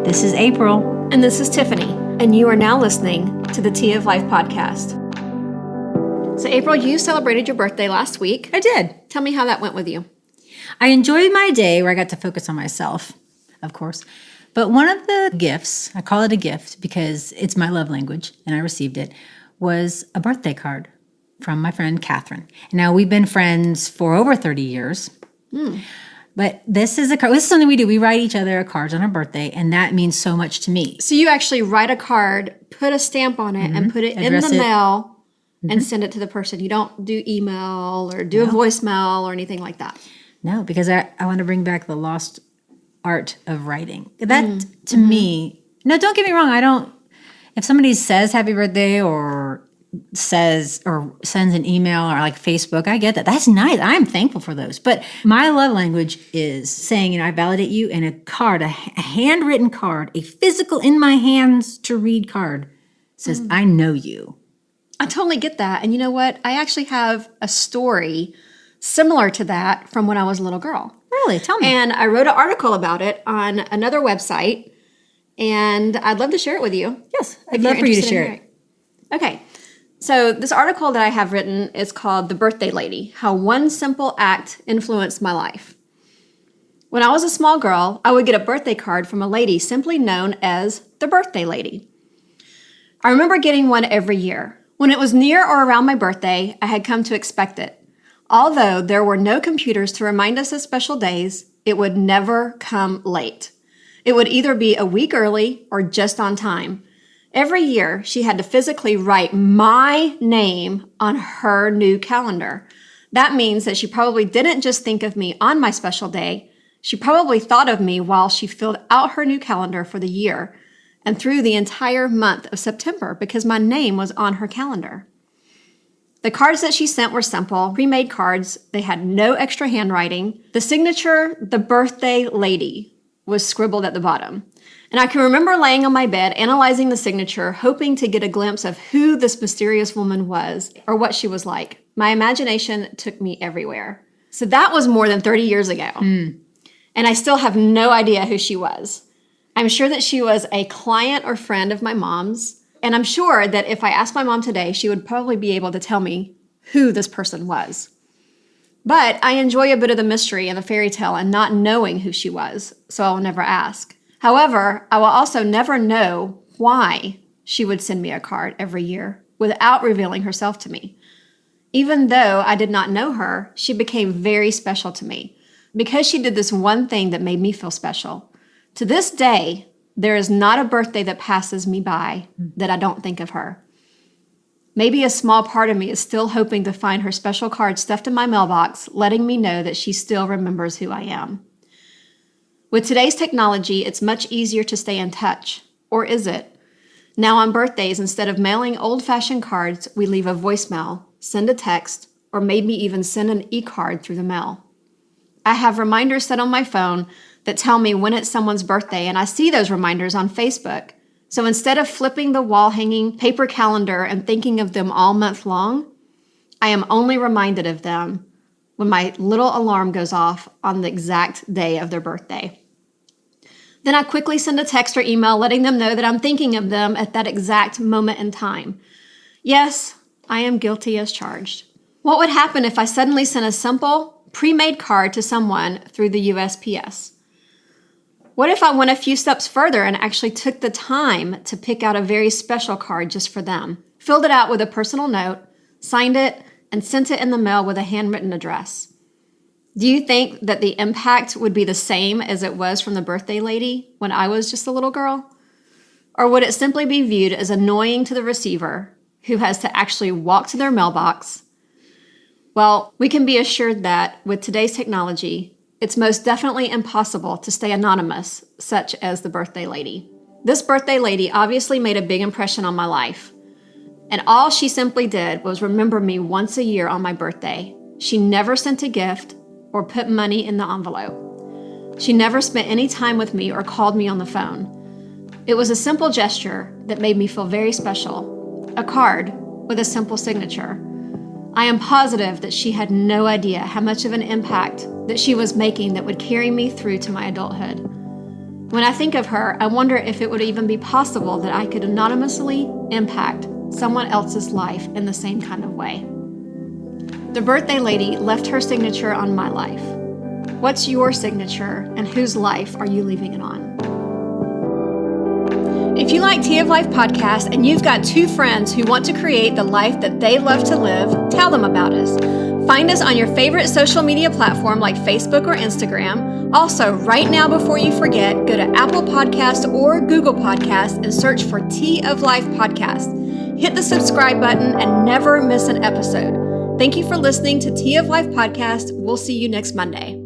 This is April. And this is Tiffany, and you are now listening to the Tea of Life podcast. So April, you celebrated your birthday last week. I did. Tell me how that went with you. I enjoyed my day where I got to focus on myself, of course. But one of the gifts, I call it a gift because it's my love language and I received it, was a birthday card from my friend Catherine. Now, we've been friends for over 30 years. But this is something we do. We write each other cards on our birthday, and that means so much to me. So you actually write a card, put a stamp on it, and put it in the mail and send it to the person. You don't do email or do a voicemail or anything like that. No, because I want to bring back the lost art of writing. That, to me, no, don't get me wrong. If somebody says happy birthday or says or sends an email or like Facebook, I get that. That's nice. I'm thankful for those. But my love language is saying, I validate you, and a card, a handwritten card, a physical in my hands to read card says, I know you. I totally get that. And you know what? I actually have a story similar to that from when I was a little girl. Really? Tell me. And I wrote an article about it on another website, and I'd love to share it with you. Yes, I'd love for you to share it. Okay. So this article that I have written is called The Birthday Lady, How One Simple Act Influenced My Life. When I was a small girl, I would get a birthday card from a lady simply known as the Birthday Lady. I remember getting one every year. When it was near or around my birthday, I had come to expect it. Although there were no computers to remind us of special days, it would never come late. It would either be a week early or just on time. Every year, she had to physically write my name on her new calendar. That means that she probably didn't just think of me on my special day. She probably thought of me while she filled out her new calendar for the year and through the entire month of September because my name was on her calendar. The cards that she sent were simple, pre-made cards. They had no extra handwriting. The signature, the Birthday Lady, was scribbled at the bottom. And I can remember laying on my bed, analyzing the signature, hoping to get a glimpse of who this mysterious woman was or what she was like. My imagination took me everywhere. So that was more than 30 years ago. And I still have no idea who she was. I'm sure that she was a client or friend of my mom's. And I'm sure that if I asked my mom today, she would probably be able to tell me who this person was. But I enjoy a bit of the mystery and the fairy tale and not knowing who she was, so I'll never ask. However, I will also never know why she would send me a card every year without revealing herself to me. Even though I did not know her, she became very special to me because she did this one thing that made me feel special. To this day, there is not a birthday that passes me by that I don't think of her. Maybe a small part of me is still hoping to find her special card stuffed in my mailbox, letting me know that she still remembers who I am. With today's technology, it's much easier to stay in touch. Or is it? Now on birthdays, instead of mailing old-fashioned cards, we leave a voicemail, send a text, or maybe even send an e-card through the mail. I have reminders set on my phone that tell me when it's someone's birthday, and I see those reminders on Facebook. So instead of flipping the wall-hanging paper calendar and thinking of them all month long, I am only reminded of them when my little alarm goes off on the exact day of their birthday. Then I quickly send a text or email letting them know that I'm thinking of them at that exact moment in time. Yes, I am guilty as charged. What would happen if I suddenly sent a simple, pre-made card to someone through the USPS? What if I went a few steps further and actually took the time to pick out a very special card just for them, filled it out with a personal note, signed it, and sent it in the mail with a handwritten address? Do you think that the impact would be the same as it was from the Birthday Lady when I was just a little girl? Or would it simply be viewed as annoying to the receiver who has to actually walk to their mailbox? Well, we can be assured that with today's technology, it's most definitely impossible to stay anonymous, such as the Birthday Lady. This Birthday Lady obviously made a big impression on my life. And all she simply did was remember me once a year on my birthday. She never sent a gift or put money in the envelope. She never spent any time with me or called me on the phone. It was a simple gesture that made me feel very special. A card with a simple signature. I am positive that she had no idea how much of an impact that she was making that would carry me through to my adulthood. When I think of her, I wonder if it would even be possible that I could anonymously impact someone else's life in the same kind of way. The birthday lady left her signature on my life. What's your signature, and whose life are you leaving it on? If you like Tea of Life podcast and you've got 2 friends who want to create the life that they love to live, tell them about us. Find us on your favorite social media platform like Facebook or Instagram. Also, right now before you forget, go to Apple Podcast or Google Podcast and search for Tea of Life podcast. Hit the subscribe button and never miss an episode. Thank you for listening to Tea of Life podcast. We'll see you next Monday.